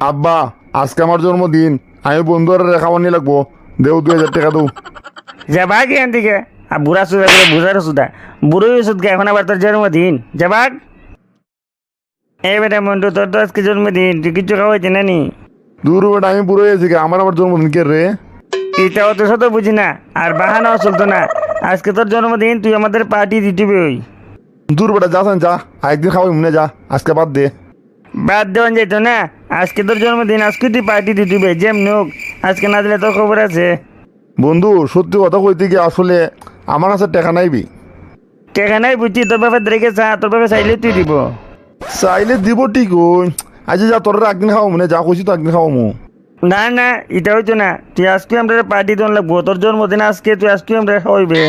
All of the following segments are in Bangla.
আব্বা, আজকে আমার জন্মদিন, আমি বন্ধুরা রেখাবার নিয়ে লাগবো, দেও 2000 টাকা দেও। যাবাগ এখান থেকে বুড়া সুদা করে বুঝার সুদা বুড়োই ওষুধ গে এখন আবার তোর জন্মদিন যাবাগ। এই বেটা মন্টু তোর তো আজকে জন্মদিন তুই কিছু খাওয়াইছে না নি? দূর বেটা, আমি বুড়ো হয়েছি গে, আমার আবার জন্মদিন কে রে? এটাও তো শত বুঝি না আর বাহানাও চলতো না। আজকে তোর জন্মদিন তুই আমাদের পার্টি দিতে ওই। দূর বেটা, যা যা, একদিন খাওয়াই মনে যা, আজকে বাদ দে। বাদ দেওয়া যেত না, আজকে তোর জন্মদিন, আজকে তুই পার্টি দিতে যেমন হোক, আজকে না দিলে তোর খবর আছে। বন্ধু, সত্যি কথা কইতে গিয়ে আসলে আমার কাছে টাকা নাইবি। টেকা নাই বুঝছি, তোর বাপের দেখে চা, তোর বাপে চাইলে তুই দিব। চাইলে দিব ঠিক ওই, আচ্ছা যা, তোর একদিন খাওয়া মনে যা কইছি তো একদিন খাওয়ামু। না না, এটা হইতো না, তুই আজকে আমরা পার্টি দন লাগবো, তোর জন্মদিন আজকে, তুই আজকে আমরা খাওয়াইবে।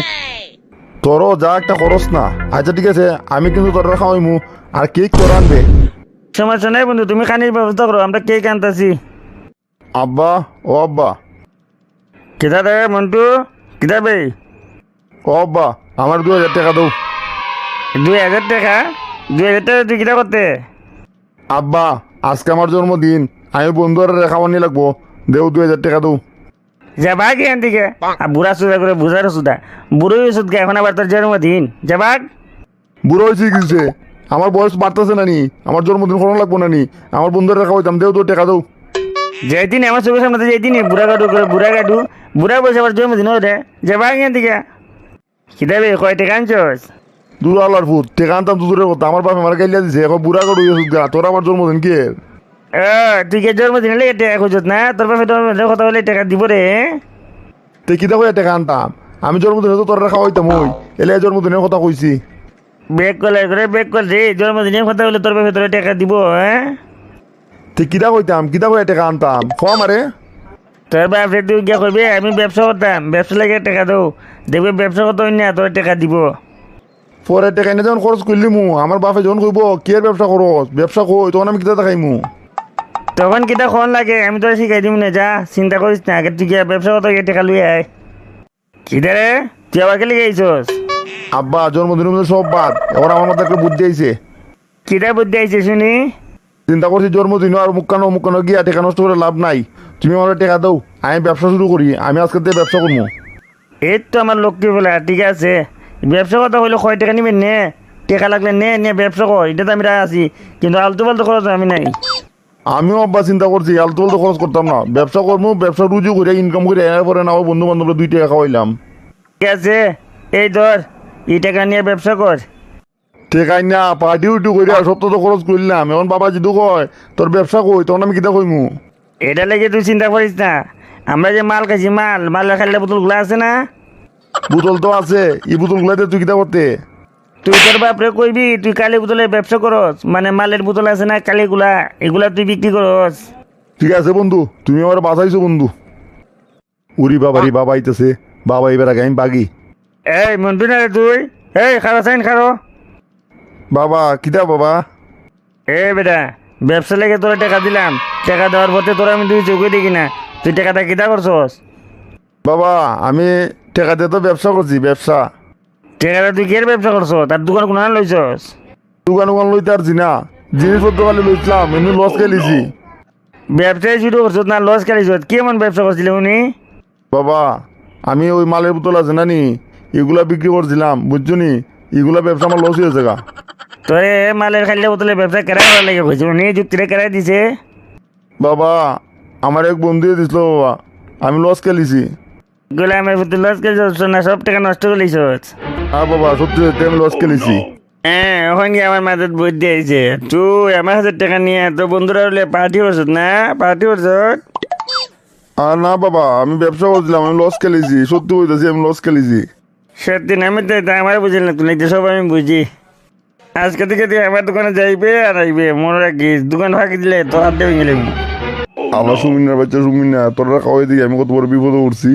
তোরও যা একটা খরচ না। আচ্ছা ঠিক আছে, আমি কিন্তু তোর খাওয়াইমু, আর কেক তোর আনবে। সমস্যা নাই বন্ধু, তুমি খানির ব্যবস্থা করো, আমরা কেক আনতেছি। আব্বা, ও আব্বা, কিতা রে মন্টু, কিতা বে? ও আব্বা, আমার 2000 টাকা দাও। 2000 টাকা? 2000 টাকা তুই কিতা করতে? আব্বা, আজকে আমার জন্মদিন, আমি বন্ধুরা রেখাবার নিয়ে লাগবো, দেও 2000 টাকা দাও। যাবাগ এখান থেকে বুড়া সুদা করে বুঝার সুদা বুড়োই ওষুধ গে এখন আবার তোর জন্মদিন যাবাগ। বুড়ো হয়েছে কিছু, আমার বয়স বাড়তেছে না নি, আমার জন্মদিন করানো লাগবো না নি, আমার বন্ধুরা রেখা হইতাম, দেও তো টাকা দাও। যেদিন আমার চোখের সামনে যেদিন বুড়া গাডু করে বুড়া বসে আবার জন্মদিন ওরে যাবাগ এখান থেকে। কিতা বে, কয় টাকা আনছস? দূর আল্লাহর ফুট, টাকা আনতাম তো দূরের কথা, আমার বাপ আমার গাইলিয়া দিছে, এখন বুড়া করে ওষুধ গা, তোর আমার জন্মদিন কি এর? তুই কে জন্মদিন হলে টাকা খুঁজত না? তোর বাপে তোর কথা বলে টাকা দিব রে। তে কিতা কইয়া টাকা আনতাম? আমি জন্মদিনে তো তোর রেখা হইতাম, ওই এলে জন্মদিনের কথা কইছি। বেক করে বেক কর রে, জন্মদিনের কথা বলে তোর বাপে তোর টাকা দিব? হ্যাঁ, তে কিতা কইতাম, কিতা কইয়া টাকা আনতাম ফোয়া মারে? তোর বাপরে তুই গিয়া করবি আমি ব্যবসা করতাম, ব্যবসা লাগে টাকা দাও, দেখবে ব্যবসা করতে হয় না তোর টাকা দিব। পরে টাকা এনে যখন খরচ করলি মু, আমার বাপে যখন কইব কি এর ব্যবসা করস, ব্যবসা কই, তখন আমি কিতা দেখাইমু? তখন কিতা খন লাগে আমি তোর শিখাই দিব না, যা চিন্তা করিস না, আগে তুই গিয়া ব্যবসা করতে গিয়ে টাকা লুই আয়। কিতা রে, তুই আবার কে লিখে আইছস? আব্বা, জন্মদিনের মধ্যে সব বাদ, এখন আমার মধ্যে একটা বুদ্ধি আইছে। কিতা বুদ্ধি আইছে শুনি? চিন্তা করছি জন্মদিন আর মুক্কানো গিয়া টাকা নষ্ট করে লাভ নাই, তুমি আমার টাকা দাও, আমি ব্যবসা শুরু করি, আমি আজকে থেকে ব্যবসা করবো। এই তো আমার লক্ষ্মী বলে, ঠিক আছে, ব্যবসা কথা হইলে কয় টাকা নিবেন নে, টাকা লাগলে নে নে ব্যবসা কর, এটা তো আমি আছি, কিন্তু আলতু ফালতু খরচ আমি নাই। আমিও আব্বা চিন্তা করছি, আলতু ফালতু খরচ করতাম না, ব্যবসা করবো, ব্যবসা রুজু করে ইনকাম করে এর পরে না আমার বন্ধু বান্ধবরা 2 টাকা খাওয়াইলাম। ঠিক আছে, এই ধর এই টাকা নিয়ে ব্যবসা কর। টেকাই না পার্টি উটি করে সপ্তাহ তো খরচ করলাম, এখন বাবা যদি কয় তোর ব্যবসা কই, তখন আমি কিতা কইমু? এটা লেগে তুই চিন্তা করিস না, আমরা যে মাল খাইছি, মালের খাইলে বোতলগুলো আছে না? বোতল তো আছে, এই বোতল গুলাতে তুই কিতা করতে? তুই তোর বাপরে কইবি তুই কালি বোতলের ব্যবসা করস, মানে মালের বোতল আছে না কালিগুলা, এগুলা তুই বিক্রি করস। ঠিক আছে বন্ধু, তুমি আমার বাঁচাইছো বন্ধু। উরি বাবারি, বাবা আইতেছে, বাবা এবার আগে আমি বাগি। এই মন্টু না রে তুই, এই খারো সাইন খারো। বাবা কিতা বাবা? বেটা, ব্যবসা লেগে তোরা টাকা দিলাম, টাকা দেওয়ার পথে তোরা আমি তুই চোখে দেখি না, তুই টাকাটা কিতা করছস? বাবা আমি টাকা দিয়ে তো ব্যবসা করছি, ব্যবসা। টাকাটা তুই কে ব্যবসা করছ, তার দোকান কোন লইছস? দোকান ওখান লইতে পারছি না, জিনিসপত্র খালি লইছিলাম, এমনি লস খেলিছি। ব্যবসায় শুরু করছত না লস খালিছ, কেমন ব্যবসা করছিলে উনি? বাবা আমি ওই মালের বোতল আছে না নি, এগুলা বিক্রি করছিলাম, বুঝছো নি, এগুলা ব্যবসা আমার লস হয়েছে গা। তোরে মালের খাইলে বোতলে ব্যবসা কেরাই করার লাগে কইছে, উনি যুক্তিটা কেরাই দিছে। বাবা আমার এক বন্ধু দিছিল বাবা, আমি লস খেলিছি। গোলামের প্রতি লস খেলিছ না, সব টাকা নষ্ট করিছস। হ্যাঁ বাবা, সত্যি সত্যি আমি লস খেলিছি। হ্যাঁ, ওখান গিয়ে আমার মাথার বুদ্ধি আইছে, তুই আমার হাজার টাকা নিয়ে তো বন্ধুরা হলে পার্টি করছত না, পার্টি করছত। আর না বাবা, আমি ব্যবসা করছিলাম, আমি লস খেলেছি, সত্যি বলতেছি আমি লস খেলেছি। সত্যি না, আমি তো আমার বুঝি না, তুই সব আমি বুঝি। আজকে থেকে তুই আমার দোকানে যাইবে আর আইবে, মনে রাখিস দোকান ফাঁকি দিলে তোর হাত দেবে গেলে। আল্লাহ সুমিনার বাচ্চা সুমিনা, তোরা খাওয়াই দিই, আমি কত বড় বিপদে উঠছি।